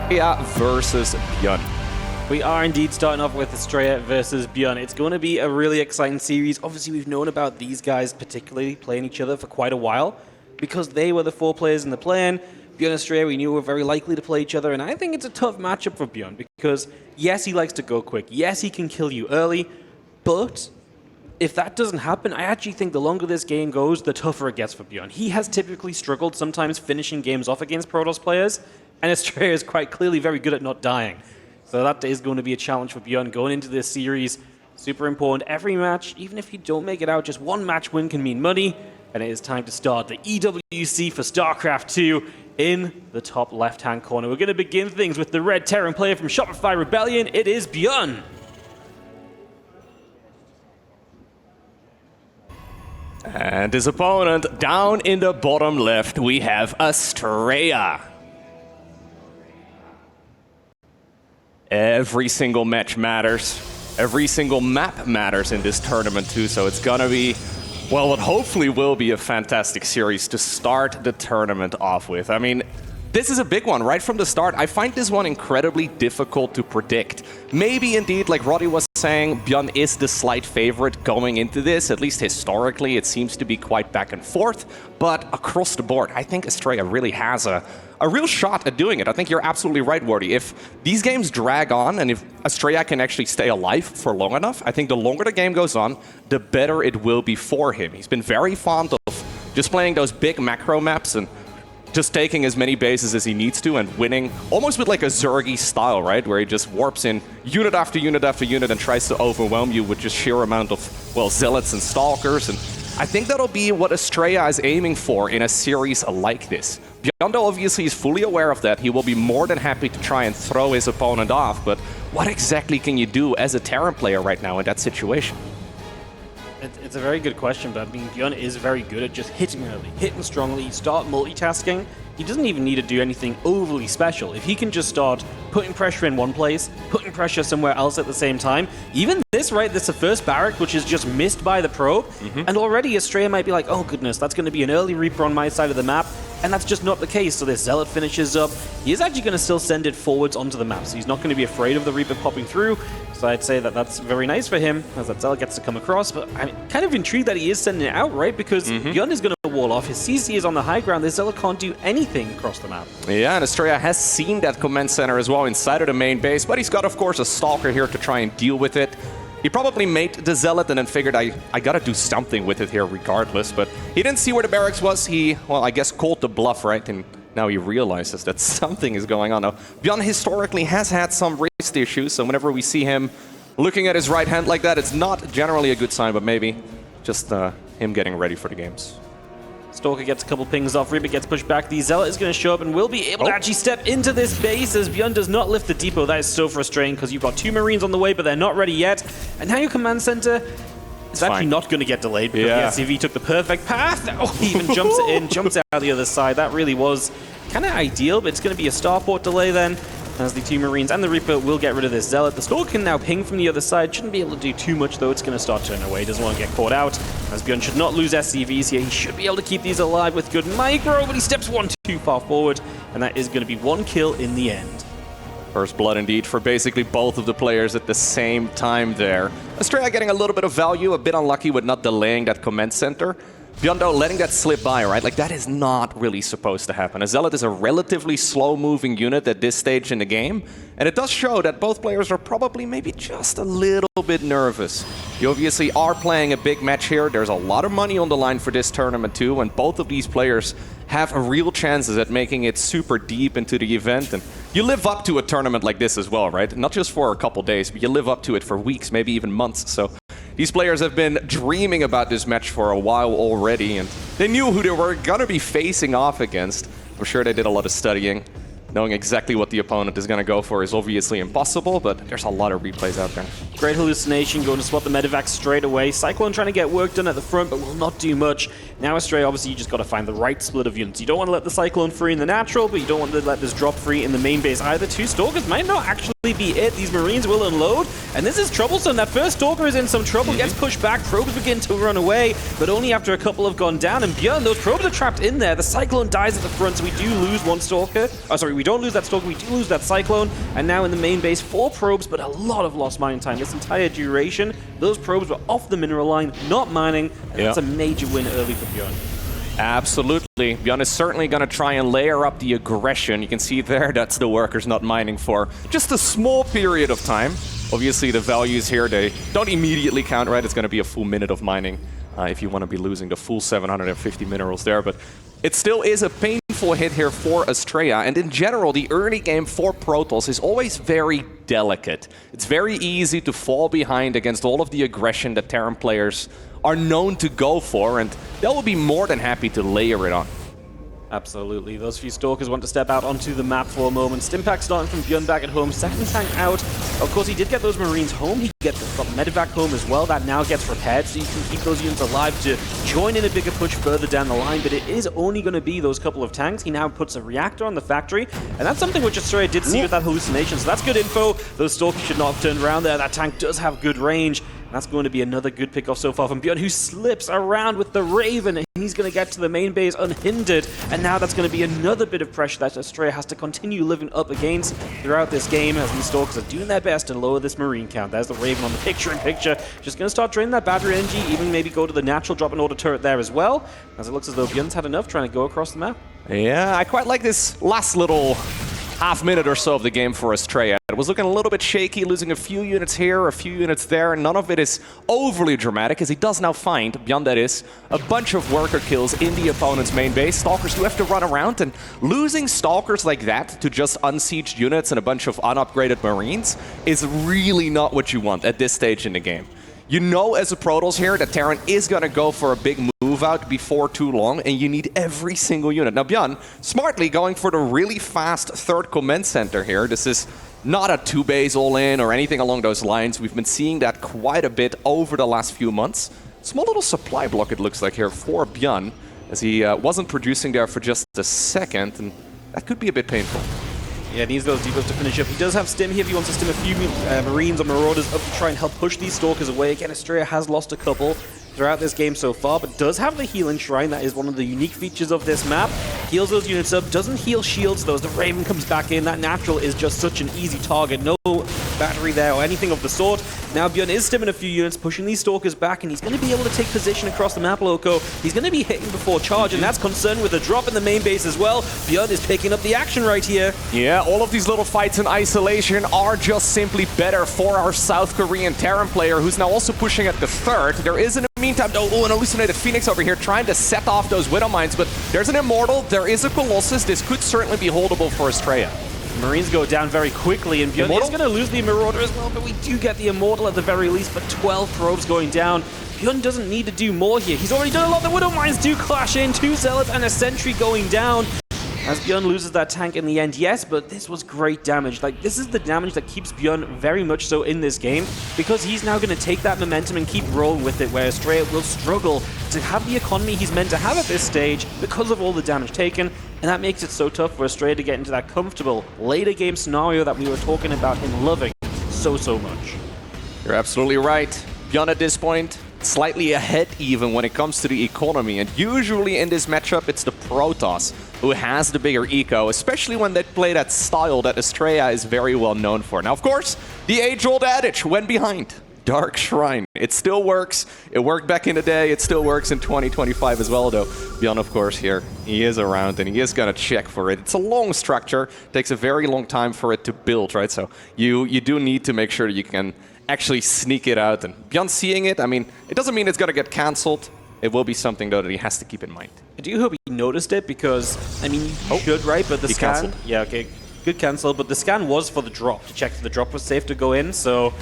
Astrea versus ByuN. We are indeed starting off with Astrea versus ByuN. It's going to be a really exciting series. Obviously, we've known about these guys particularly playing each other for quite a while because they were the 4 players in the play-in. ByuN and Astrea, we knew were very likely to play each other, and I think it's a tough matchup for ByuN because, yes, he likes to go quick. Yes, he can kill you early, but if that doesn't happen, I actually think the longer this game goes, the tougher it gets for ByuN. He has typically struggled sometimes finishing games off against Protoss players, and Astrea is quite clearly very good at not dying. So that is going to be a challenge for ByuN going into this series. Super important. Every match, even if you don't make it out, just one match win can mean money. And it is time to start the EWC for StarCraft 2 in the top left-hand corner. We're going to begin things with the red Terran player from Shopify Rebellion. It is ByuN. And his opponent, down in the bottom left, we have Astrea. Every single match matters. Every single map matters in this tournament too, so it's gonna be, well, what hopefully will be a fantastic series to start the tournament off with. I mean, this is a big one right from the start. I find this one incredibly difficult to predict. Maybe indeed, like Roddy was saying, ByuN is the slight favorite going into this. At least historically, it seems to be quite back and forth. But across the board, I think Astrea really has a real shot at doing it. I think you're absolutely right, Wardy. If these games drag on and if Astrea can actually stay alive for long enough, I think the longer the game goes on, the better it will be for him. He's been very fond of just playing those big macro maps and just taking as many bases as he needs to and winning almost with like a Zergy style, right? Where he just warps in unit after unit after unit and tries to overwhelm you with just sheer amount of, well, zealots and stalkers. And I think that'll be what Astrea is aiming for in a series like this. ByuN obviously is fully aware of that. He will be more than happy to try and throw his opponent off, but what exactly can you do as a Terran player right now in that situation? It's a very good question, but I mean, ByuN is very good at just hitting early, hitting strongly, start multitasking. He doesn't even need to do anything overly special. If he can just start putting pressure in one place, putting pressure somewhere else at the same time, even this, right, this is the first barrack, which is just missed by the probe, and already Astrea might be like, oh goodness, that's going to be an early Reaper on my side of the map, and that's just not the case. So this Zealot finishes up. He is actually going to still send it forwards onto the map, so he's not going to be afraid of the Reaper popping through. So I'd say that that's very nice for him, as that Zealot gets to come across, but I'm kind of intrigued that he is sending it out, right, because ByuN is going to wall off. His CC is on the high ground. This Zealot can't do anything across the map. Yeah, and Astrea has seen that command center as well inside of the main base, but he's got, of course, a Stalker here to try and deal with it. He probably made the Zealot and then figured, I gotta do something with it here regardless, but he didn't see where the barracks was. He, well, I guess called the bluff, right? And now he realizes that something is going on. Now, ByuN historically has had some wrist issues, so whenever we see him looking at his right hand like that, it's not generally a good sign, but maybe just him getting ready for the games. Stalker gets a couple pings off, Reaper gets pushed back. The Zealot is going to show up and will be able to actually step into this base as ByuN does not lift the depot. That is so frustrating because you've got 2 Marines on the way, but they're not ready yet. And now your command center is actually not going to get delayed because the SCV took the perfect path. Oh, he even jumps it in, jumps out the other side. That really was kind of ideal, but it's going to be a starport delay then, as the 2 Marines and the Reaper will get rid of this Zealot. The Stalker can now ping from the other side. Shouldn't be able to do too much, though. It's going to start turning away. Doesn't want to get caught out, as ByuN should not lose SCVs here. He should be able to keep these alive with good micro, but he steps one too far forward, and that is going to be 1 kill in the end. First blood indeed for basically both of the players at the same time there. Astrea getting a little bit of value, a bit unlucky with not delaying that command center. ByuN letting that slip by, right? Like, that is not really supposed to happen. A Zealot is a relatively slow-moving unit at this stage in the game, and it does show that both players are probably maybe just a little bit nervous. You obviously are playing a big match here. There's a lot of money on the line for this tournament too, and both of these players have a real chances at making it super deep into the event. And you live up to a tournament like this as well, right? Not just for a couple days, but you live up to it for weeks, maybe even months. So these players have been dreaming about this match for a while already, and they knew who they were going to be facing off against. I'm sure they did a lot of studying. Knowing exactly what the opponent is going to go for is obviously impossible, but there's a lot of replays out there. Great hallucination, going to swap the medevac straight away. Cyclone trying to get work done at the front, but will not do much. Now Astrea, obviously, you just got to find the right split of units. You don't want to let the Cyclone free in the natural, but you don't want to let this drop free in the main base either. 2 Stalkers might not actually be it. These Marines will unload, and this is troublesome. That first Stalker is in some trouble, gets pushed back, probes begin to run away, but only after a couple have gone down, and ByuN, those probes are trapped in there. The Cyclone dies at the front, so we do lose one Stalker. Oh, sorry, we don't lose that Stalker, we do lose that Cyclone, and now in the main base, 4 probes, but a lot of lost mining time. This entire duration, those probes were off the mineral line, not mining, and that's a major win early for ByuN. Absolutely. ByuN is certainly going to try and layer up the aggression. You can see there that's the workers not mining for just a small period of time. Obviously, the values here, they don't immediately count, right? It's going to be a full minute of mining if you want to be losing the full 750 minerals there. But it still is a painful hit here for Astrea. And in general, the early game for Protoss is always very delicate. It's very easy to fall behind against all of the aggression that Terran players are known to go for, and they will be more than happy to layer it on. Absolutely. Those few Stalkers want to step out onto the map for a moment. Stimpack starting from ByuN back at home. Second tank out. Of course, he did get those Marines home. He got Medevac home as well. That now gets repaired, so you can keep those units alive to join in a bigger push further down the line. But it is only going to be those couple of tanks. He now puts a reactor on the factory, and that's something which Astrea did see with that hallucination. So that's good info. Those Stalkers should not have turned around there. That tank does have good range. That's going to be another good pick off so far from ByuN, who slips around with the Raven, and he's going to get to the main base unhindered. And now that's going to be another bit of pressure that Astrea has to continue living up against throughout this game, as these Stalkers are doing their best to lower this Marine count. There's the Raven on the picture-in-picture. Just going to start draining that battery energy, even maybe go to the natural drop and order turret there as well, as it looks as though ByuN's had enough trying to go across the map. Yeah, I quite like this last little half minute or so of the game for Astrea. It was looking a little bit shaky, losing a few units here, a few units there. None of it is overly dramatic, as he does now find, ByuN that is, a bunch of worker kills in the opponent's main base. Stalkers do have to run around, and losing Stalkers like that to just unsieged units and a bunch of unupgraded Marines is really not what you want at this stage in the game. You know as a Protoss here that Terran is going to go for a big move out before too long, and you need every single unit. Now ByuN, smartly going for the really fast third command center here. This is not a 2-base all-in or anything along those lines. We've been seeing that quite a bit over the last few months. Small little supply block it looks like here for ByuN, as he wasn't producing there for just a second, and that could be a bit painful. Yeah, needs those debuffs to finish up. He does have stim here if he wants to stim a few Marines or Marauders up to try and help push these Stalkers away. Again, Astrea has lost a couple throughout this game so far, but does have the healing shrine. That is one of the unique features of this map. Heals those units up, doesn't heal shields though, as the Raven comes back in. That natural is just such an easy target. No battery there or anything of the sort. Now ByuN is stimming a few units, pushing these Stalkers back, and he's going to be able to take position across the map, Loco. He's going to be hitting before charge, and that's concerned with a drop in the main base as well. ByuN is picking up the action right here. Yeah, all of these little fights in isolation are just simply better for our South Korean Terran player, who's now also pushing at the third. There is in the meantime, an hallucinated Phoenix over here trying to set off those Widow Mines, but there's an Immortal, there is a Colossus. This could certainly be holdable for Astrea. Marines go down very quickly, and ByuN is going to lose the Marauder as well, but we do get the Immortal at the very least, but 12 probes going down. ByuN doesn't need to do more here. He's already done a lot. The Widow Mines do clash in. 2 Zealots and a Sentry going down, as ByuN loses that tank in the end. Yes, but this was great damage. Like, this is the damage that keeps ByuN very much so in this game, because he's now going to take that momentum and keep rolling with it, where Astrea will struggle to have the economy he's meant to have at this stage because of all the damage taken, and that makes it so tough for Astrea to get into that comfortable later game scenario that we were talking about and loving so much. You're absolutely right. ByuN at this point, slightly ahead even when it comes to the economy, and usually in this matchup it's the Protoss who has the bigger eco, especially when they play that style that Astrea is very well known for. Now of course, the age-old adage, when behind, Dark Shrine. It still works. It worked back in the day. It still works in 2025 as well, though. ByuN, of course, here, he is around and he is going to check for it. It's a long structure. It takes a very long time for it to build, right? So you do need to make sure that you can actually sneak it out. And ByuN seeing it, I mean, it doesn't mean it's going to get cancelled. It will be something, though, that he has to keep in mind. I do hope he noticed it, because, I mean, you should, right? But the scan... Canceled. Yeah, okay. Good cancel, but the scan was for the drop, to check if the drop was safe to go in, so...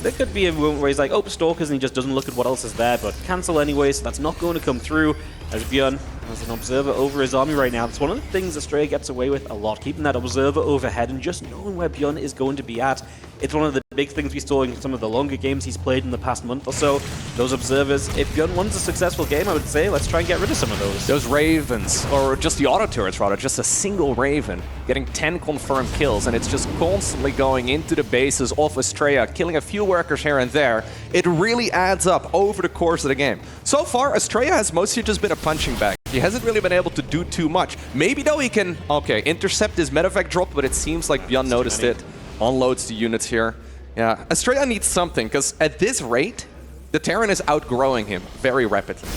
There could be a moment where he's like, oh, Stalkers, and he just doesn't look at what else is there, but cancel anyway, so that's not going to come through, as ByuN has an observer over his army right now. That's one of the things Astrea gets away with a lot, keeping that observer overhead and just knowing where ByuN is going to be at It's one of the big things we saw in some of the longer games he's played in the past month or so. Those observers, if ByuN wants a successful game, I would say let's try and get rid of some of those. Those Ravens, or just the auto turrets rather, just a single Raven, getting 10 confirmed kills, and it's just constantly going into the bases of Astrea, killing a few workers here and there. It really adds up over the course of the game. So far, Astrea has mostly just been a punching bag. He hasn't really been able to do too much. Maybe though he can, okay, intercept his medevac drop, but it seems like ByuN noticed it. Unloads the units here. Yeah, Astrea needs something, because at this rate, the Terran is outgrowing him very rapidly.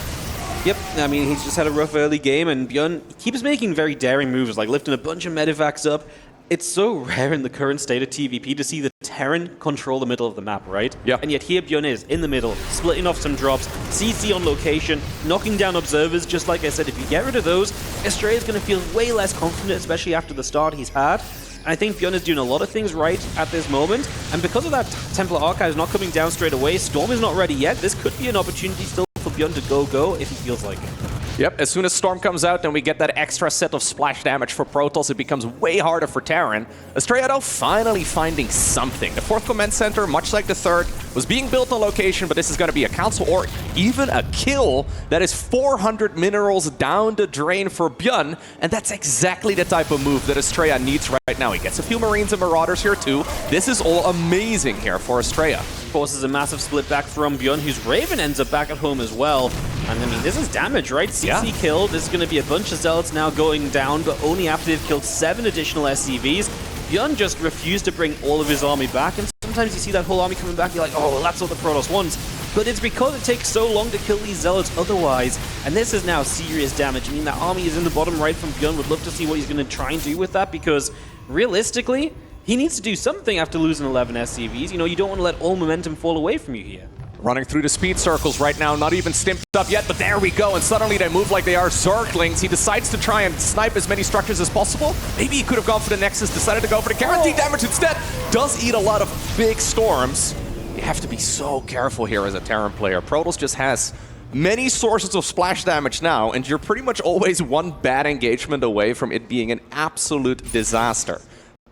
Yep, I mean, he's just had a rough early game, and ByuN keeps making very daring moves, like lifting a bunch of medevacs up. It's so rare in the current state of TVP to see the Terran control the middle of the map, right? Yeah. And yet here ByuN is, in the middle, splitting off some drops, CC on location, knocking down observers. Just like I said, if you get rid of those, Astrea is going to feel way less confident, especially after the start he's had. I think ByuN is doing a lot of things right at this moment, and because of that Templar Archive is not coming down straight away, Storm is not ready yet. This could be an opportunity still for ByuN to go if he feels like it. Yep, as soon as Storm comes out and we get that extra set of splash damage for Protoss, it becomes way harder for Terran. Astrea though finally finding something. The 4th command center, much like the 3rd, was being built on location, but this is going to be a council or even a kill. That is 400 minerals down the drain for ByuN, and that's exactly the type of move that Astrea needs right now. He gets a few Marines and Marauders here too. This is all amazing here for Astrea. Forces a massive split back from ByuN, whose Raven ends up back at home as well. And I mean, this is damage, right? CC killed. There's going to be a bunch of Zealots now going down, but only after they've killed 7 additional SCVs. ByuN just refused to bring all of his army back, and sometimes you see that whole army coming back, you're like, oh, well, that's what the Protoss wants. But it's because it takes so long to kill these Zealots otherwise, and this is now serious damage. I mean, that army is in the bottom right from ByuN. Would love to see what he's going to try and do with that, because realistically, he needs to do something after losing 11 SCVs. You know, you don't want to let all momentum fall away from you here. Running through the speed circles right now, not even stimped up yet, but there we go, and suddenly they move like they are Zerglings. He decides to try and snipe as many structures as possible. Maybe he could have gone for the Nexus, decided to go for the guaranteed damage instead. Does eat a lot of big storms. You have to be so careful here as a Terran player. Protoss just has many sources of splash damage now, and you're pretty much always one bad engagement away from it being an absolute disaster.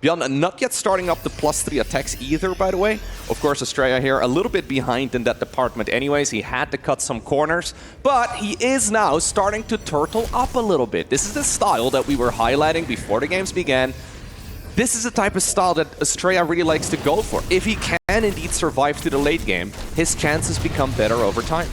ByuN not yet starting up the +3 attacks either, by the way. Of course, Astrea here a little bit behind in that department anyways. He had to cut some corners, but he is now starting to turtle up a little bit. This is the style that we were highlighting before the games began. This is the type of style that Astrea really likes to go for. If he can indeed survive to the late game, his chances become better over time.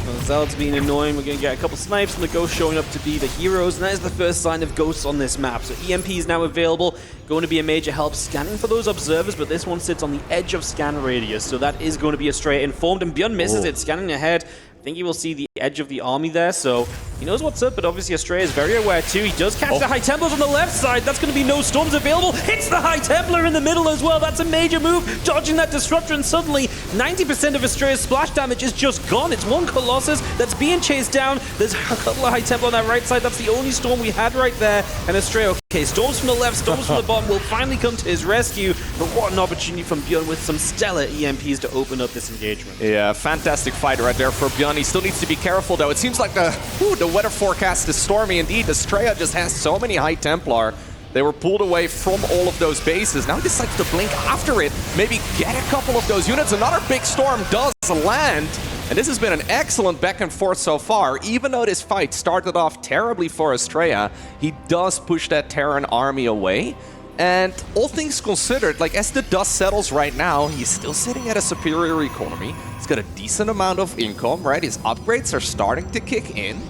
Well, Zealots being annoying, we're going to get a couple snipes and the Ghosts showing up to be the heroes, and that is the first sign of Ghosts on this map. So EMP is now available, going to be a major help scanning for those observers, but this one sits on the edge of scan radius, so that is going to be Astrea informed, and ByuN misses it, scanning ahead. I think he will see the edge of the army there, so he knows what's up, but obviously Astrea is very aware too. He does catch the High Templars on the left side. That's going to be no Storms available. Hits the High Templar in the middle as well. That's a major move, dodging that Disruptor, and suddenly 90% of Astrea's splash damage is just gone. It's one Colossus that's being chased down. There's a couple of High Templar on that right side. That's the only Storm we had right there. And Astrea, okay, Storms from the left, Storms from the bottom will finally come to his rescue. But what an opportunity from ByuN with some stellar EMPs to open up this engagement. Yeah, fantastic fight right there for ByuN. He still needs to be careful though. It seems like the weather forecast is stormy indeed. Astrea just has so many High Templar. They were pulled away from all of those bases. Now he decides to blink after it. Maybe get a couple of those units. Another big storm does land. And this has been an excellent back and forth so far. Even though this fight started off terribly for Astrea, he does push that Terran army away. And all things considered, like as the dust settles right now, he's still sitting at a superior economy. He's got a decent amount of income, right? His upgrades are starting to kick in.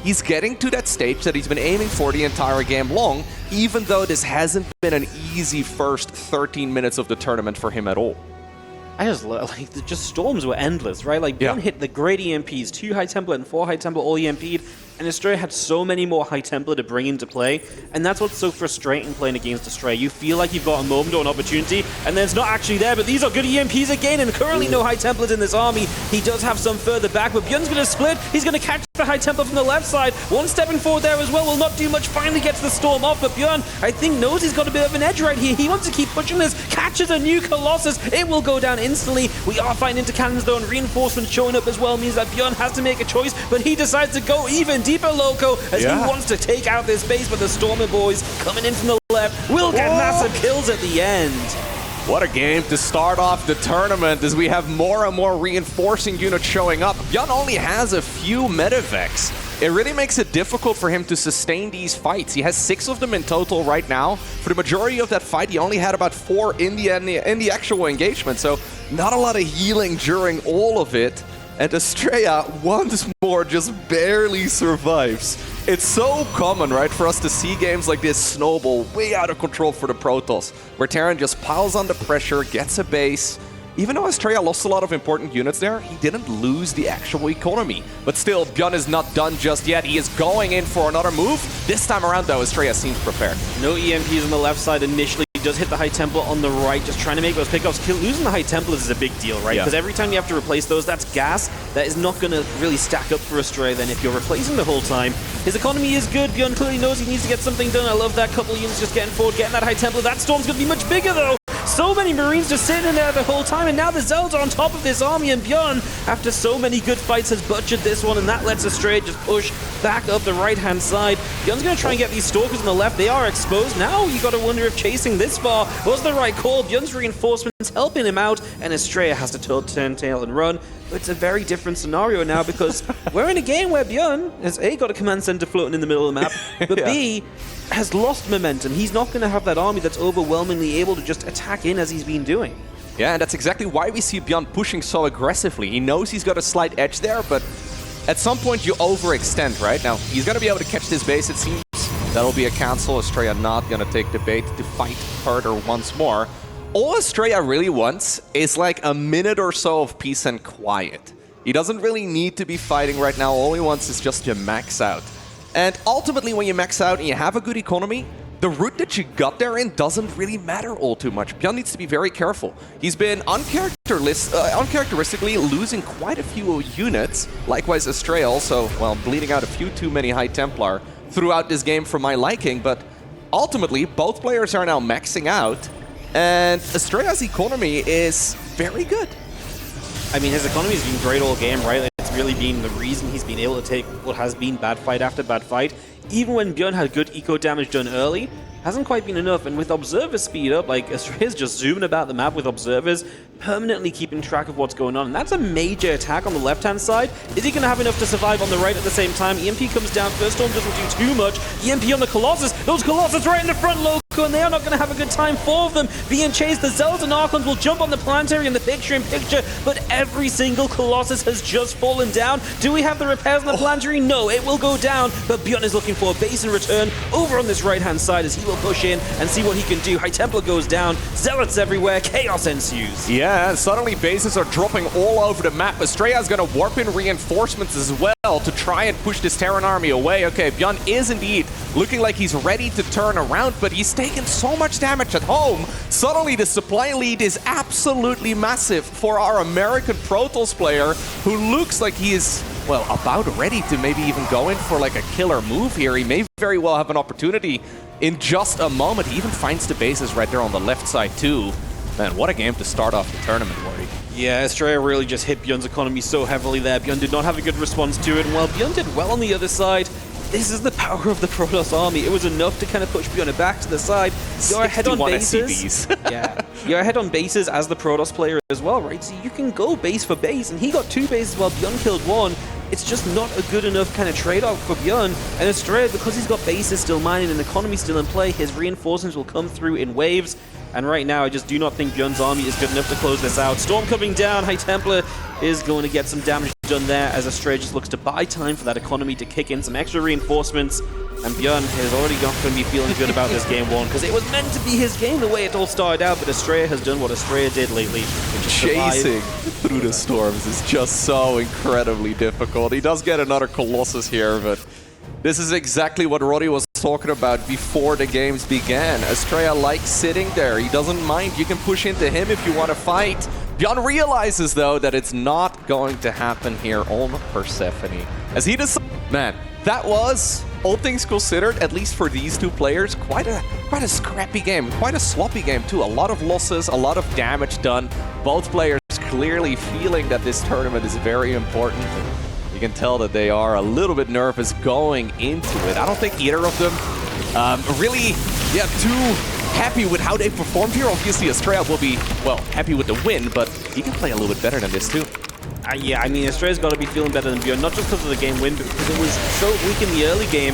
He's getting to that stage that he's been aiming for the entire game long, even though this hasn't been an easy first 13 minutes of the tournament for him at all. I just love, like, just storms were endless, right? Like, ByuN hit the great EMPs, 2 High Templar and 4 High Templar all EMP'd, and Astrea had so many more High Templar to bring into play, and that's what's so frustrating playing against Astrea. You feel like you've got a moment or an opportunity, and then it's not actually there, but these are good EMPs again, and currently no High Templars in this army. He does have some further back, but ByuN's going to split. He's going to catch the High Templar from the left side. One stepping forward there as well will not do much. Finally gets the storm off, but ByuN, I think, knows he's got a bit of an edge right here. He wants to keep pushing this. Catches a new Colossus. It will go down instantly. We are fighting into cannons though, and reinforcements showing up as well means that ByuN has to make a choice, but he decides to go even deeper loco as he wants to take out this base, but the Stormer boys coming in from the left will get massive kills at the end. What a game to start off the tournament as we have more and more reinforcing units showing up. ByuN only has a few medevacs. It really makes it difficult for him to sustain these fights. He has 6 of them in total right now. For the majority of that fight, he only had about 4 in the actual engagement, so not a lot of healing during all of it. And Astrea, once more, just barely survives. It's so common, right, for us to see games like this snowball way out of control for the Protoss, where Terran just piles under pressure, gets a base. Even though Astrea lost a lot of important units there, he didn't lose the actual economy. But still, ByuN is not done just yet. He is going in for another move. This time around, though, Astrea seems prepared. No EMPs on the left side initially. He does hit the High Templar on the right, just trying to make those pickups. Losing the High Templars is a big deal, right? Because every time you have to replace those, that's gas that is not going to really stack up for Astrea then if you're replacing the whole time. His economy is good. ByuN clearly knows he needs to get something done. I love that couple of units just getting forward, getting that High Templar. That storm's going to be much bigger, though. So many Marines just sitting in there the whole time, and now the Zealots are on top of this army, and ByuN, after so many good fights, has butchered this one, and that lets Astrea just push back up the right-hand side. ByuN's going to try and get these Stalkers on the left. They are exposed. Now you got to wonder if chasing this far was the right call. ByuN's reinforcements helping him out, and Astrea has to turn tail and run. But it's a very different scenario now because we're in a game where ByuN has A, got a command center floating in the middle of the map, but B, has lost momentum. He's not going to have that army that's overwhelmingly able to just attack in as he's been doing. Yeah, and that's exactly why we see ByuN pushing so aggressively. He knows he's got a slight edge there, but at some point you overextend, right? Now, he's going to be able to catch this base, it seems. That'll be a cancel. Astrea not going to take the bait to fight harder once more. All Astrea really wants is like a minute or so of peace and quiet. He doesn't really need to be fighting right now. All he wants is just to max out. And ultimately, when you max out and you have a good economy, the route that you got there in doesn't really matter all too much. ByuN needs to be very careful. He's been uncharacteristically losing quite a few units. Likewise, Astrea also, well, bleeding out a few too many High Templar throughout this game for my liking. But ultimately, both players are now maxing out. And Astrea's economy is very good. I mean, his economy has been great all game, right? It's really been the reason he's been able to take what has been bad fight after bad fight. Even when ByuN had good eco damage done early, hasn't quite been enough. And with observers speed up, like Astrea's just zooming about the map with observers, permanently keeping track of what's going on. And that's a major attack on the left-hand side. Is he going to have enough to survive on the right at the same time? EMP comes down. First Storm doesn't do too much. EMP on the Colossus. Those Colossus right in the front, Loco, and they are not going to have a good time. 4 of them being chased. The Zealots and Archons will jump on the planetary in the picture-in-picture, but every single Colossus has just fallen down. Do we have the repairs on the planetary? No, it will go down, but ByuN is looking for a base in return over on this right-hand side as he will push in and see what he can do. High Templar goes down. Zealots everywhere. Chaos ensues. Yeah, suddenly bases are dropping all over the map. Astrea is going to warp in reinforcements as well to try and push this Terran army away. Okay, ByuN is indeed looking like he's ready to turn around, but he's taken so much damage at home. Suddenly the supply lead is absolutely massive for our American Protoss player, who looks like he is, well, about ready to maybe even go in for like a killer move here. He may very well have an opportunity in just a moment. He even finds the bases right there on the left side too. Man, what a game to start off the tournament, Worry. Yeah, Astrea really just hit ByuN's economy so heavily there. ByuN did not have a good response to it, and while ByuN did well on the other side, this is the power of the Protoss army. It was enough to kind of push ByuN back to the side. You're ahead on bases. Yeah, you're ahead on bases as the Protoss player as well, right? So you can go base for base, and he got 2 bases while ByuN killed 1. It's just not a good enough kind of trade-off for ByuN. And Astrea, because he's got bases still mining and economy still in play, his reinforcements will come through in waves. And right now, I just do not think ByuN's army is good enough to close this out. Storm coming down. High Templar is going to get some damage done there as Astrea just looks to buy time for that economy to kick in some extra reinforcements. And ByuN is already not going to be feeling good about this game 1 because it was meant to be his game the way it all started out, but Astrea has done what Astrea did lately, which is chasing through the storms is just so incredibly difficult. He does get another Colossus here, but this is exactly what Roddy was talking about before the games began. Astrea likes sitting there. He doesn't mind. You can push into him if you want to fight. ByuN realizes, though, that it's not going to happen here on Persephone. As he decides, man, that was, all things considered, at least for these two players, quite a scrappy game, quite a sloppy game too. A lot of losses, a lot of damage done. Both players clearly feeling that this tournament is very important. You can tell that they are a little bit nervous going into it. I don't think either of them really, too happy with how they performed here. Obviously, Astrea will be, well, happy with the win, but he can play a little bit better than this too. Yeah, I mean, Astrea's got to be feeling better than ByuN, not just because of the game win, but because it was so weak in the early game,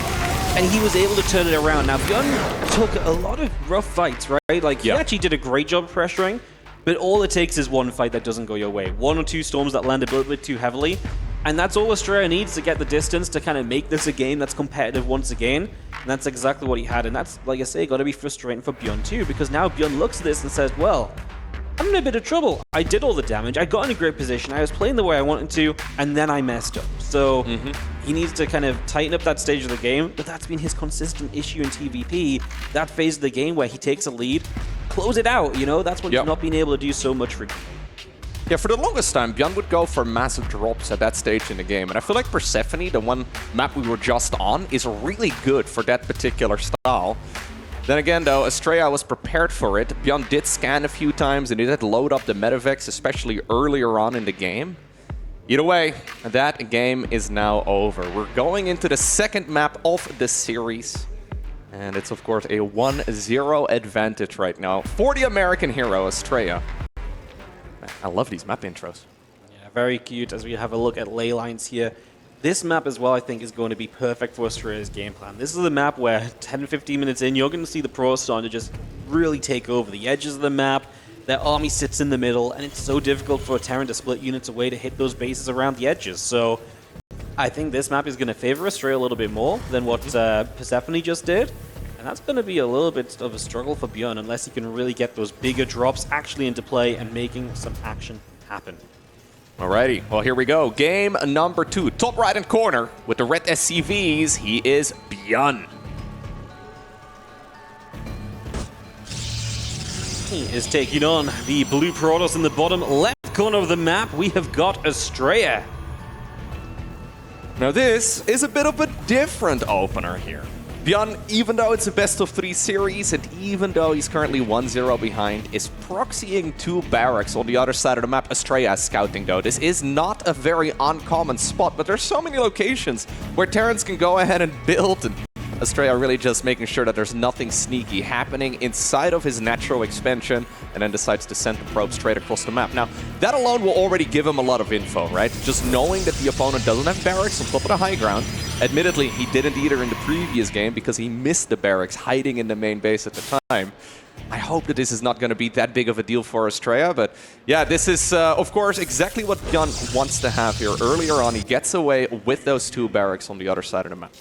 and he was able to turn it around. Now, ByuN took a lot of rough fights, right? Like, he actually did a great job pressuring, but all it takes is one fight that doesn't go your way. One or two storms that land a little bit too heavily, and that's all Astrea needs to get the distance to kind of make this a game that's competitive once again, and that's exactly what he had, and that's, like I say, got to be frustrating for ByuN too, because now ByuN looks at this and says, well, I'm in a bit of trouble. I did all the damage, I got in a great position, I was playing the way I wanted to, and then I messed up. So he needs to kind of tighten up that stage of the game, but that's been his consistent issue in TVP, that phase of the game where he takes a lead, close it out, you know, that's when he's not been able to do so much for you. Yeah, for the longest time, ByuN would go for massive drops at that stage in the game, and I feel like Persephone, the one map we were just on, is really good for that particular style. Then again, though, Astrea was prepared for it. ByuN did scan a few times, and he did load up the Medivacs, especially earlier on in the game. Either way, that game is now over. We're going into the second map of the series. And it's, of course, a 1-0 advantage right now for the American hero, Astrea. Man, I love these map intros. Yeah, very cute as we have a look at ley lines here. This map as well, I think, is going to be perfect for Astrea's game plan. This is the map where 10-15 minutes in, you're going to see the pros starting to just really take over the edges of the map. Their army sits in the middle, and it's so difficult for a Terran to split units away to hit those bases around the edges. So I think this map is going to favor Astrea a little bit more than what Persephone just did. And that's going to be a little bit of a struggle for ByuN unless he can really get those bigger drops actually into play and making some action happen. Alrighty, well, here we go. Game number 2. Top right-hand corner with the red SCVs, he is ByuN. He is taking on the blue Protoss in the bottom left corner of the map. We have got Astrea. Now this is a bit of a different opener here. ByuN, even though it's a best-of-3 series, and even though he's currently 1-0 behind, is proxying 2 barracks on the other side of the map. Astrea is scouting, though. This is not a very uncommon spot, but there's so many locations where Terrans can go ahead and build, and Astrea really just making sure that there's nothing sneaky happening inside of his natural expansion, and then decides to send the probe straight across the map. Now, that alone will already give him a lot of info, right? Just knowing that the opponent doesn't have barracks on top of the high ground. Admittedly, he didn't either in the previous game because he missed the barracks hiding in the main base at the time. I hope that this is not going to be that big of a deal for Astrea, but yeah, this is, of course, exactly what ByuN wants to have here. Earlier on, he gets away with those 2 barracks on the other side of the map.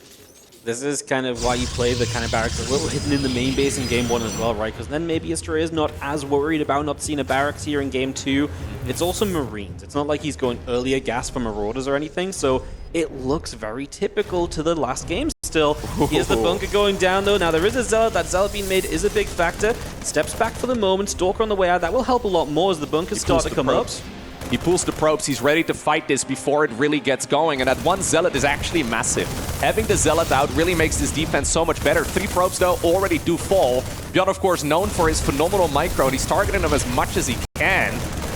This is kind of why you play the kind of barracks a little hidden in the main base in Game 1 as well, right? Because then maybe Astrea is not as worried about not seeing a barracks here in Game 2. It's also Marines. It's not like he's going earlier gas for Marauders or anything, so it looks very typical to the last game still. Here's the bunker going down, though. Now, there is a Zealot. That Zealot being made is a big factor. Steps back for the moment. Stalker on the way out. That will help a lot more as the bunkers start to come up. He pulls the probes, he's ready to fight this before it really gets going, and that one Zealot is actually massive. Having the Zealot out really makes this defense so much better. 3 probes, though, already do fall. ByuN, of course, known for his phenomenal micro, and he's targeting them as much as he can.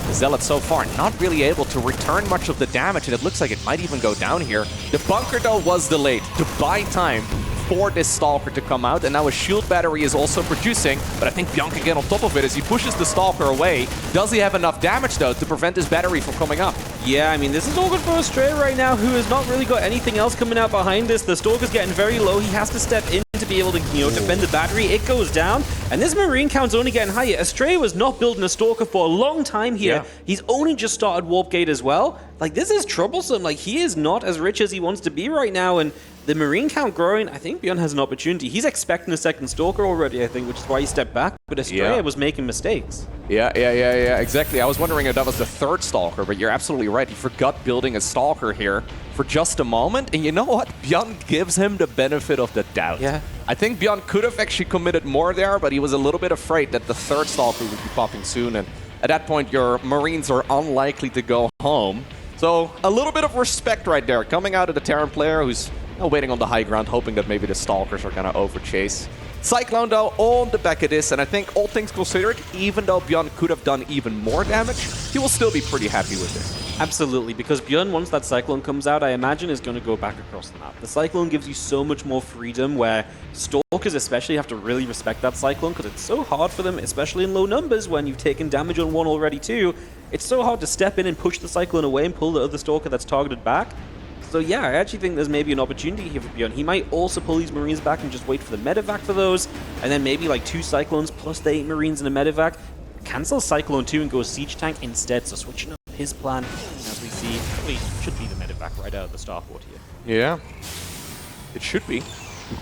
The Zealot so far not really able to return much of the damage, and it looks like it might even go down here. The bunker, though, was delayed to buy time for this Stalker to come out, and now a shield battery is also producing, but I think ByuN can get on top of it as he pushes the Stalker away. Does he have enough damage, though, to prevent his battery from coming up? Yeah, I mean, this is all good for Astrea right now, who has not really got anything else coming out behind this. The Stalker's getting very low. He has to step in to be able to, you know, defend the battery. It goes down, and this Marine count's only getting higher. Astrea was not building a Stalker for a long time here. Yeah. He's only just started Warp Gate as well. Like, this is troublesome. Like, he is not as rich as he wants to be right now, and the Marine count growing, I think ByuN has an opportunity. He's expecting a second Stalker already, I think, which is why he stepped back. But Astrea was making mistakes. Yeah, exactly. I was wondering if that was the 3rd Stalker, but you're absolutely right. He forgot building a Stalker here for just a moment. And you know what? ByuN gives him the benefit of the doubt. Yeah. I think ByuN could have actually committed more there, but he was a little bit afraid that the 3rd Stalker would be popping soon. And at that point, your Marines are unlikely to go home. So a little bit of respect right there coming out of the Terran player who's waiting on the high ground, hoping that maybe the Stalkers are going to overchase. Cyclone, though, on the back of this, and I think all things considered, even though ByuN could have done even more damage, he will still be pretty happy with this. Absolutely, because ByuN, once that Cyclone comes out, I imagine is going to go back across the map. The Cyclone gives you so much more freedom, where Stalkers especially have to really respect that Cyclone, because it's so hard for them, especially in low numbers, when you've taken damage on one already too. It's so hard to step in and push the Cyclone away and pull the other Stalker that's targeted back. So yeah, I actually think there's maybe an opportunity here for ByuN. He might also pull these Marines back and just wait for the medevac for those, and then maybe like 2 Cyclones plus the 8 Marines and a medevac. Cancel Cyclone 2 and go Siege Tank instead, so switching up his plan, as we see, probably should be the medevac right out of the starport here. Yeah, it should be.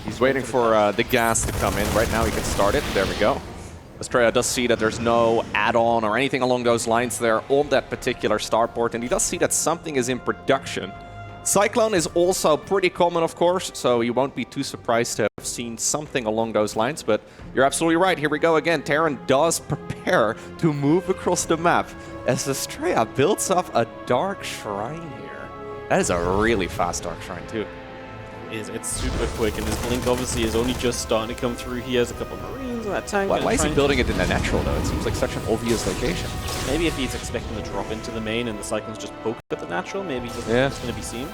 He's waiting for the gas to come in. Right now he can start it. There we go. Astrea does see that there's no add-on or anything along those lines there on that particular starport, and he does see that something is in production. Cyclone is also pretty common, of course, so you won't be too surprised to have seen something along those lines, but you're absolutely right. Here we go again. Terran does prepare to move across the map as Astrea builds up a Dark Shrine here. That is a really fast Dark Shrine, too. It's super quick, and his blink obviously is only just starting to come through. He has a couple of Marines in that tank. Why is he building it in the natural, though? It seems like such an obvious location. Maybe if he's expecting to drop into the main and the Cyclones just poke at the natural, maybe it's going to be seen.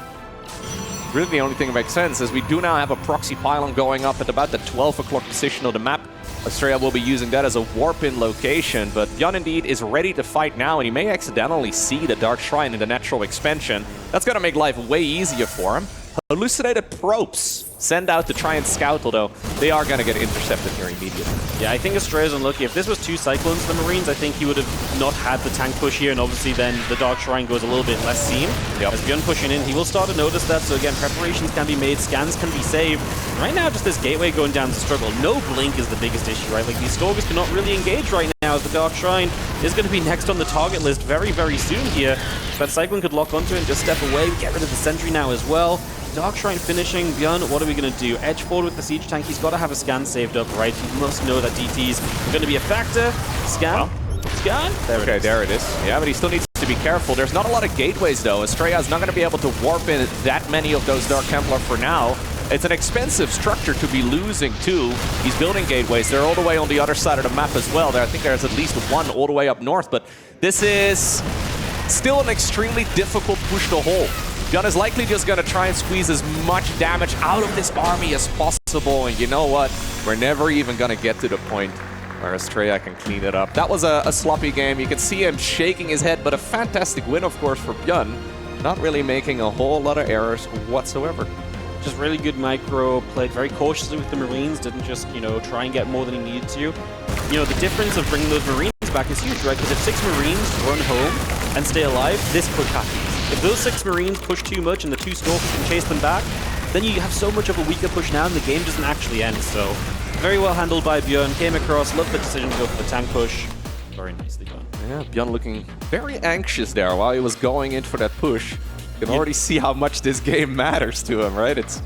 Really the only thing that makes sense is we do now have a proxy pylon going up at about the 12 o'clock position of the map. Astrea will be using that as a warp-in location, but ByuN indeed is ready to fight now, and he may accidentally see the Dark Shrine in the natural expansion. That's going to make life way easier for him. Hallucinated probes send out to try and scout, although they are going to get intercepted here immediately. Yeah, I think Astrea's unlucky. If this was 2 Cyclones to the Marines, I think he would have not had the tank push here, and obviously then the Dark Shrine goes a little bit less seen. Yep. As ByuN pushing in, he will start to notice that, so again, preparations can be made, scans can be saved. Right now, just this gateway going down to struggle. No blink is the biggest issue, right? Like, these Stalkers cannot really engage right now, as the Dark Shrine is going to be next on the target list very, very soon here. That Cyclone could lock onto it and just step away. We get rid of the Sentry now as well. Dark Shrine finishing. ByuN, what are we going to do? Edge forward with the Siege Tank. He's got to have a scan saved up, right? He must know that DT's going to be a factor. Scan. Scan. There it is. Yeah, but he still needs to be careful. There's not a lot of gateways, though. Astrea's not going to be able to warp in that many of those Dark Templar for now. It's an expensive structure to be losing, too. He's building gateways. They're all the way on the other side of the map as well. I think there's at least one all the way up north, but this is still an extremely difficult push to hold. ByuN is likely just going to try and squeeze as much damage out of this army as possible, and you know what? We're never even going to get to the point where Astrea can clean it up. That was a sloppy game. You can see him shaking his head, but a fantastic win, of course, for ByuN. Not really making a whole lot of errors whatsoever. Just really good micro, played very cautiously with the Marines, didn't just, try and get more than he needed to. The difference of bringing those Marines back is huge, right? Because if 6 Marines run home and stay alive, this push happens. If those 6 Marines push too much and the 2 Stalkers can chase them back, then you have so much of a weaker push now and the game doesn't actually end. So, very well handled by ByuN. Came across, loved the decision to go for the tank push. Very nicely done. Yeah, ByuN looking very anxious there while he was going in for that push. You can already see how much this game matters to him, right? It's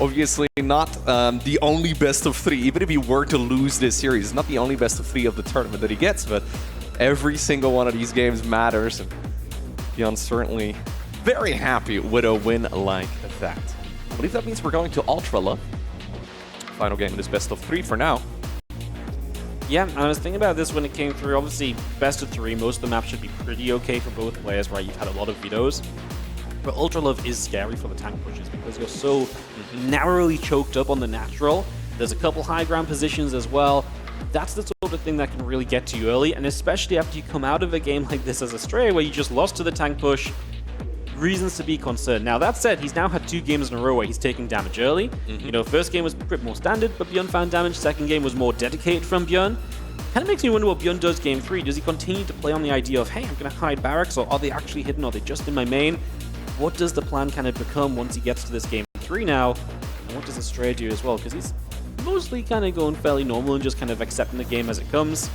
obviously not the only best of 3. Even if he were to lose this series, it's not the only best of 3 of the tournament that he gets, but every single one of these games matters. And ByuN certainly very happy with a win like that. I believe that means we're going to Ultra Love. Final game in this best of 3 for now. Yeah, I was thinking about this when it came through. Obviously, best of 3, most of the maps should be pretty okay for both players, right? You've had a lot of vetoes. But Ultra Love is scary for the tank pushes because you're so narrowly choked up on the natural. There's a couple high ground positions as well. That's the sort of thing that can really get to you early, and especially after you come out of a game like this as Astrea, where you just lost to the tank push. Reasons to be concerned. Now, that said, he's now had 2 games in a row where he's taking damage early. First game was a bit more standard, but ByuN found damage. Second game was more dedicated from ByuN. Kind of makes me wonder what ByuN does game 3. Does he continue to play on the idea of, hey, I'm going to hide barracks, or are they actually hidden? Are they just in my main? What does the plan kind of become once he gets to this game 3 now? And what does Astrea do as well? Because he's mostly kind of going fairly normal and just kind of accepting the game as it comes.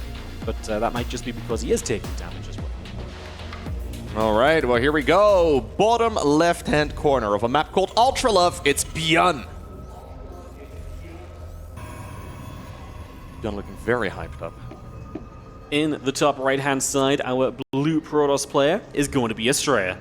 But that might just be because he is taking damage as well. All right, well, here we go. Bottom left-hand corner of a map called Ultra Love. It's ByuN. ByuN looking very hyped up. In the top right-hand side, our blue Protoss player is going to be Astrea.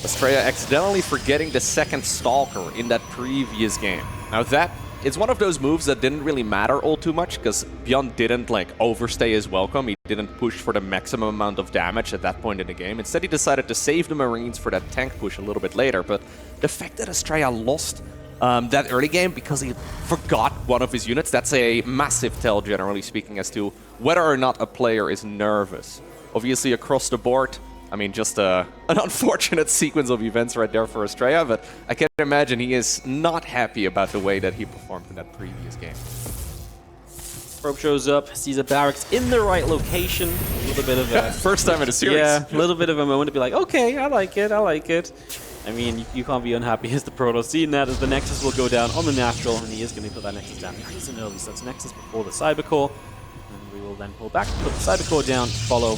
Astrea accidentally forgetting the second Stalker in that previous game. Now that it's one of those moves that didn't really matter all too much, because ByuN didn't like overstay his welcome. He didn't push for the maximum amount of damage at that point in the game. Instead, he decided to save the Marines for that tank push a little bit later. But the fact that Astrea lost that early game because he forgot one of his units, that's a massive tell, generally speaking, as to whether or not a player is nervous. Obviously, across the board, I mean, just an unfortunate sequence of events right there for Astrea, but I can imagine he is not happy about the way that he performed in that previous game. Probe shows up, sees a barracks in the right location. A little bit of a... First time in a series. Yeah, a little bit of a moment to be like, okay, I like it, I like it. I mean, you can't be unhappy as the Proto. Seeing that as the Nexus will go down on the natural, and he is going to put that Nexus down nice and early. So it's Nexus before the Cybercore. And we will then pull back, put the Cybercore down, follow.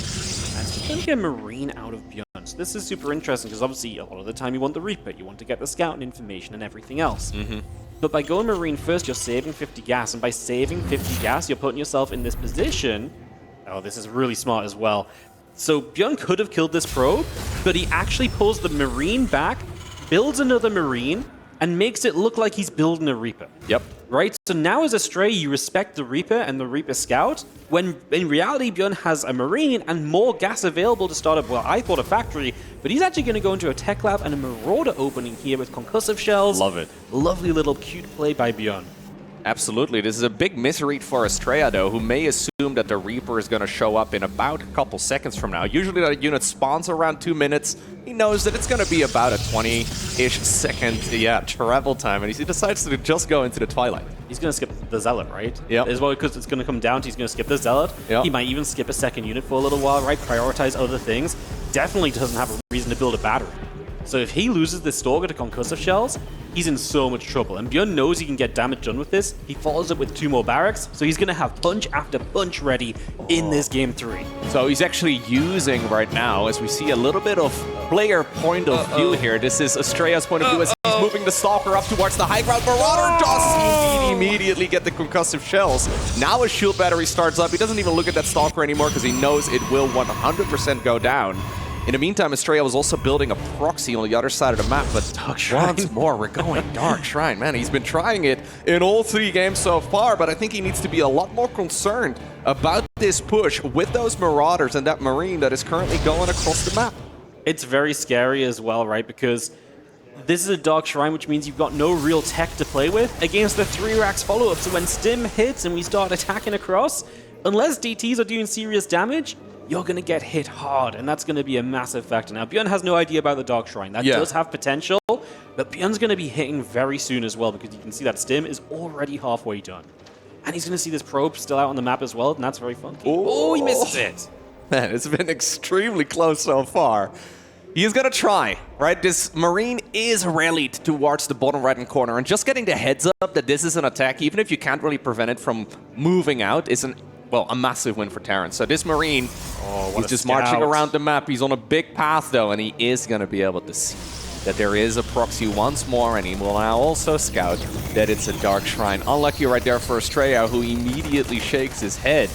And we're going to get a Marine out of ByuN. So this is super interesting, because obviously a lot of the time you want the Reaper. You want to get the Scout and information and everything else. But by going Marine first, you're saving 50 gas. And by saving 50 gas, you're putting yourself in this position. Oh, this is really smart as well. So ByuN could have killed this probe, but he actually pulls the Marine back, builds another Marine, and makes it look like he's building a Reaper. Yep. Right? So now as Astrea, you respect the Reaper and the Reaper Scout, when in reality, ByuN has a Marine and more gas available to start up, well, I thought a factory, but he's actually going to go into a tech lab and a Marauder opening here with concussive shells. Love it. Lovely little cute play by ByuN. Absolutely. This is a big misread for Astrea, though, who may assume that the Reaper is going to show up in about a couple seconds from now. Usually that unit spawns around 2 minutes. He knows that it's going to be about a 20-ish second travel time, and he decides to just go into the Twilight. He's going to skip the Zealot, right? Yeah. As well, because it's going to come down to he's going to skip the Zealot. Yep. He might even skip a second unit for a little while, right? Prioritize other things. Definitely doesn't have a reason to build a battery. So if he loses this Stalker to concussive shells, he's in so much trouble. And ByuN knows he can get damage done with this. He follows up with 2 more barracks, so he's going to have punch after punch ready in this game 3. So he's actually using right now, as we see a little bit of player point of view here. This is Astrea's point of view as he's moving the Stalker up towards the high ground. Marauder does immediately get the concussive shells. Now his shield battery starts up. He doesn't even look at that Stalker anymore because he knows it will 100% go down. In the meantime, Astrea was also building a proxy on the other side of the map, but once more, we're going Dark Shrine. Man, he's been trying it in all 3 games so far, but I think he needs to be a lot more concerned about this push with those Marauders and that Marine that is currently going across the map. It's very scary as well, right? Because this is a Dark Shrine, which means you've got no real tech to play with against the 3 racks follow-up. So when Stim hits and we start attacking across, unless DTs are doing serious damage, you're going to get hit hard, and that's going to be a massive factor. Now, ByuN has no idea about the Dark Shrine. That does have potential, but ByuN's going to be hitting very soon as well, because you can see that Stim is already halfway done. And he's going to see this probe still out on the map as well, and that's very funky. Oh, he misses it. Man, it's been extremely close so far. He's going to try, right? This Marine is rallied towards the bottom right-hand corner, and just getting the heads up that this is an attack, even if you can't really prevent it from moving out, is a massive win for Terran. So this Marine, he's just marching around the map. He's on a big path, though, and he is going to be able to see that there is a proxy once more, and he will now also scout that it's a Dark Shrine. Unlucky right there for Astrea, who immediately shakes his head.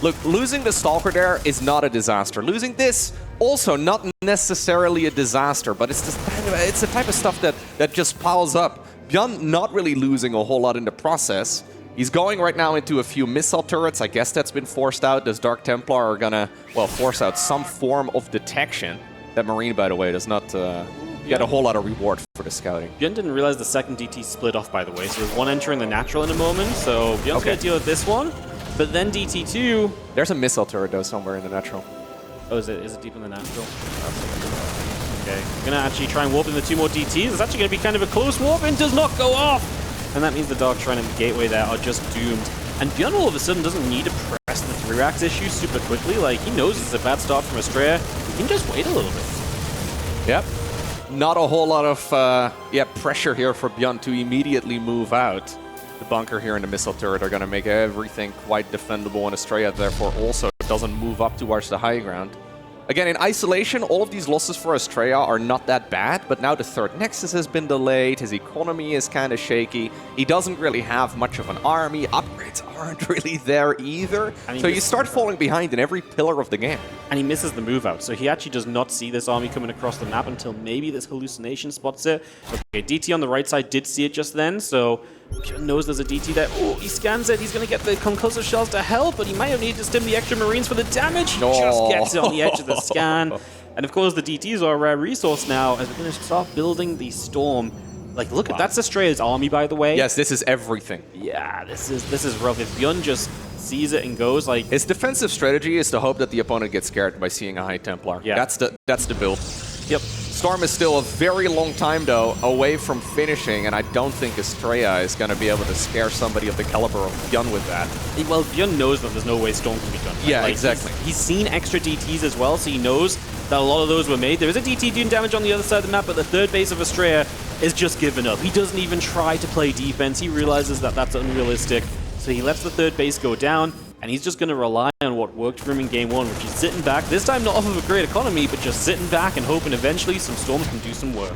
Look, losing the Stalker there is not a disaster. Losing this, also not necessarily a disaster, but it's the type of stuff that just piles up. ByuN not really losing a whole lot in the process. He's going right now into a few missile turrets. I guess that's been forced out. Those Dark Templar are gonna, force out some form of detection. That Marine, by the way, does not get a whole lot of reward for the scouting. ByuN didn't realize the second DT split off, by the way. So there's one entering the natural in a moment. So ByuN's gonna deal with this one. But then DT2... There's a missile turret, though, somewhere in the natural. Oh, is it deep in the natural? Okay. I'm gonna actually try and warp in the 2 more DTs. It's actually gonna be kind of a close warp and does not go off. And that means the Dark Shrine and the Gateway there are just doomed. And ByuN all of a sudden doesn't need to press the 3 racks issue super quickly. Like, he knows it's a bad start from Astrea. He can just wait a little bit. Yep. Not a whole lot of pressure here for ByuN to immediately move out. The bunker here and the missile turret are going to make everything quite defendable, and Astrea therefore also doesn't move up towards the high ground. Again, in isolation, all of these losses for Astrea are not that bad, but now the 3rd Nexus has been delayed, his economy is kind of shaky, he doesn't really have much of an army, upgrades aren't really there either, so you start falling behind in every pillar of the game. And he misses the move out, so he actually does not see this army coming across the map until maybe this hallucination spots it. Okay, DT on the right side did see it just then, so ByuN knows there's a DT there. Oh, he scans it. He's going to get the concussive shells to help, but he might have needed to stim the extra Marines for the damage. He just gets it on the edge of the scan. And of course, the DTs are a rare resource now, as we're going to start building the Storm. Like, look at that's Astrea's army, by the way. Yes, this is everything. Yeah, this is rough. If ByuN just sees it and goes, like... His defensive strategy is to hope that the opponent gets scared by seeing a High Templar. Yeah. That's the build. Yep. Storm is still a very long time, though, away from finishing, and I don't think Astrea is going to be able to scare somebody of the caliber of ByuN with that. Well, ByuN knows that there's no way Storm can be done. Right? Yeah, like, exactly. He's seen extra DTs as well, so he knows that a lot of those were made. There is a DT doing damage on the other side of the map, but the third base of Astrea is just given up. He doesn't even try to play defense. He realizes that that's unrealistic, so he lets the third base go down, and he's just going to rely on what worked for him in game one, which is sitting back, this time not off of a great economy, but just sitting back and hoping eventually some Storms can do some work.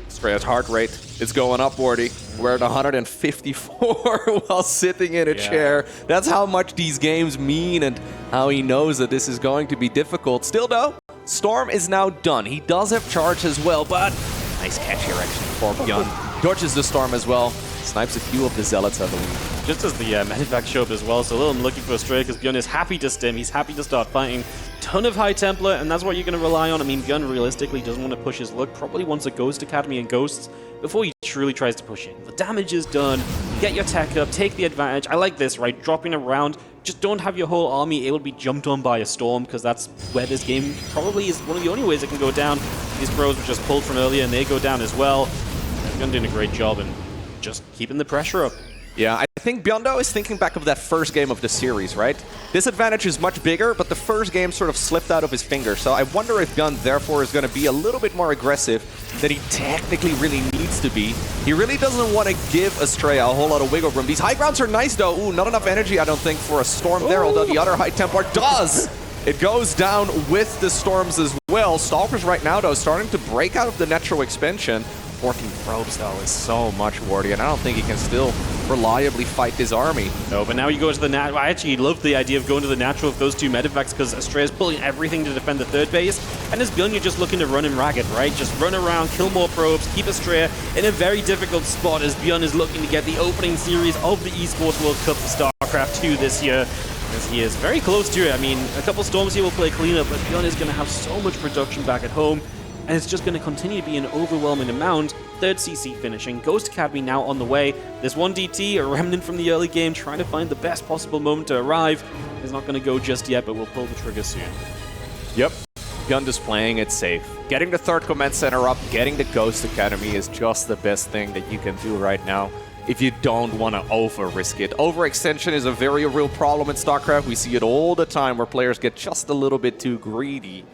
Astrea's heart rate is going upwardy. We're at 154 while sitting in a chair. That's how much these games mean and how he knows that this is going to be difficult. Still, though, Storm is now done. He does have charge as well, but nice catch here, actually, for ByuN. Dodges the Storm as well. Snipes a few of the Zealots, I believe. Just as the medivac show up as well, so a little unlucky for Astrea because ByuN is happy to stim, he's happy to start fighting. Ton of High Templar, and that's what you're going to rely on. I mean, ByuN realistically doesn't want to push his luck, probably wants a Ghost Academy and Ghosts before he truly tries to push in. The damage is done, get your tech up, take the advantage. I like this, right? Dropping around, just don't have your whole army able to be jumped on by a Storm, because that's where this game probably is one of the only ways it can go down. These pros were just pulled from earlier, and they go down as well. ByuN doing a great job and just keeping the pressure up. Yeah, I think ByuN is thinking back of that first game of the series, right? This advantage is much bigger, but the first game sort of slipped out of his fingers. So I wonder if ByuN, therefore, is going to be a little bit more aggressive than he technically really needs to be. He really doesn't want to give Astrea a whole lot of wiggle room. These high grounds are nice, though. Ooh, not enough energy, I don't think, for a Storm there, although the other High Templar does. It goes down with the Storms as well. Stalkers right now, though, starting to break out of the natural expansion. 14 probes, though, is so much wordy, and I don't think he can still reliably fight his army. No, but now you go to the natural. I actually love the idea of going to the natural with those two medivacs because Astrea's pulling everything to defend the third base, and as ByuN, you're just looking to run him ragged, right? Just run around, kill more probes, keep Astrea in a very difficult spot as ByuN is looking to get the opening series of the Esports World Cup for StarCraft 2 this year. As he is very close to it. I mean, a couple Storms here will play cleanup, but ByuN is going to have so much production back at home. And it's just going to continue to be an overwhelming amount. Third CC finishing. Ghost Academy now on the way. There's one DT, a remnant from the early game, trying to find the best possible moment to arrive. It's not going to go just yet, but we'll pull the trigger soon. Yep. ByuN just playing it safe. Getting the third command center up, getting the Ghost Academy is just the best thing that you can do right now if you don't want to over-risk it. Overextension is a very real problem in StarCraft. We see it all the time where players get just a little bit too greedy.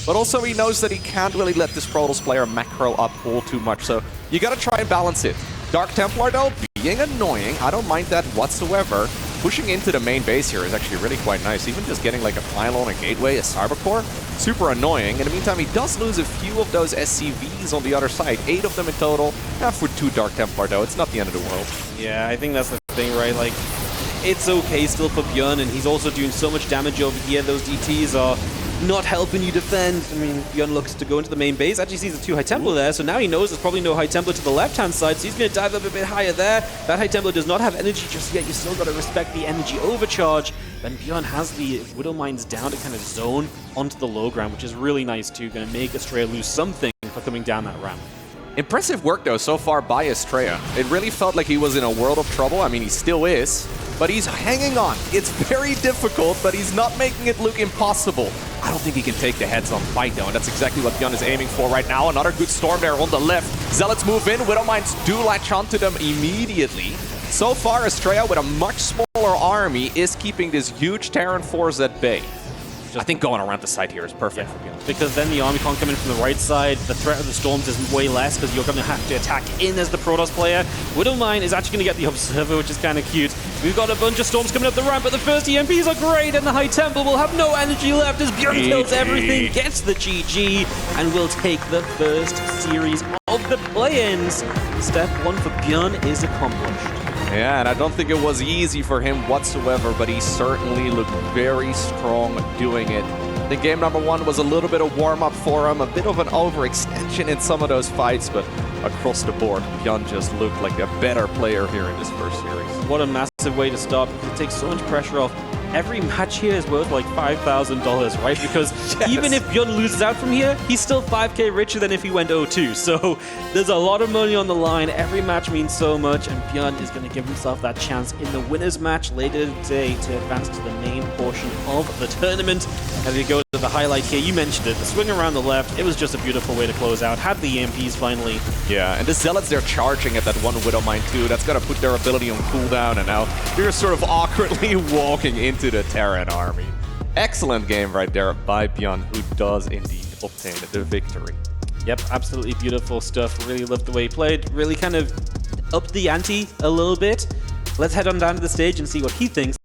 But also he knows that he can't really let this Protoss player macro up all too much, so you gotta try and balance it. Dark Templar, though, being annoying, I don't mind that whatsoever. Pushing into the main base here is actually really quite nice. Even just getting like a pylon, a gateway, a cybercore, super annoying. In the meantime, he does lose a few of those SCVs on the other side. 8 of them in total. For 2 Dark Templar, though, it's not the end of the world. Yeah, I think that's the thing, right? Like, it's okay still for ByuN, and he's also doing so much damage over here. Those DTs are not helping you defend. I mean, ByuN looks to go into the main base. Actually sees the 2 High Templar there, so now he knows there's probably no High Templar to the left-hand side, so he's going to dive up a bit higher there. That High Templar does not have energy just yet. You still got to respect the energy overcharge. Then ByuN has the Widow Mines down to kind of zone onto the low ground, which is really nice too. Going to make Astrea lose something for coming down that ramp. Impressive work, though, so far by Astrea. It really felt like he was in a world of trouble. I mean, he still is, but he's hanging on. It's very difficult, but he's not making it look impossible. I don't think he can take the heads-on fight, though, and that's exactly what ByuN is aiming for right now. Another good Storm there on the left. Zealots move in. Widow Mines do latch onto them immediately. So far, Astrea, with a much smaller army, is keeping this huge Terran force at bay. I think going around the side here is perfect for ByuN. Because then the army can't come in from the right side. The threat of the Storms is way less because you're going to have to attack in as the Protoss player. Widowmine is actually going to get the Observer, which is kind of cute. We've got a bunch of Storms coming up the ramp, but the first EMPs are great, and the High Temple will have no energy left as ByuN kills everything, gets the GG, and will take the first series of the play-ins. Step 1 for ByuN is accomplished. Yeah, and I don't think it was easy for him whatsoever, but he certainly looked very strong doing it. I think game number 1 was a little bit of warm-up for him, a bit of an overextension in some of those fights, but across the board. ByuN just looked like a better player here in this first series. What a massive way to start, because it takes so much pressure off. Every match here is worth like $5,000, right? Because Yes. even if ByuN loses out from here, he's still 5K richer than if he went 0-2. So there's a lot of money on the line. Every match means so much, and ByuN is going to give himself that chance in the winners match later today to advance to the main portion of the tournament. As we go to the highlight here, you mentioned it, the swing around the left, it was just a beautiful way to close out. Had the EMPs finally. Yeah, and the Zealots, they're charging at that one Widow Mine too. That's gonna put their ability on cooldown, and now they're sort of awkwardly walking into the Terran army. Excellent game right there by ByuN, who does indeed obtain the victory. Yep, absolutely beautiful stuff. Really loved the way he played. Really kind of upped the ante a little bit. Let's head on down to the stage and see what he thinks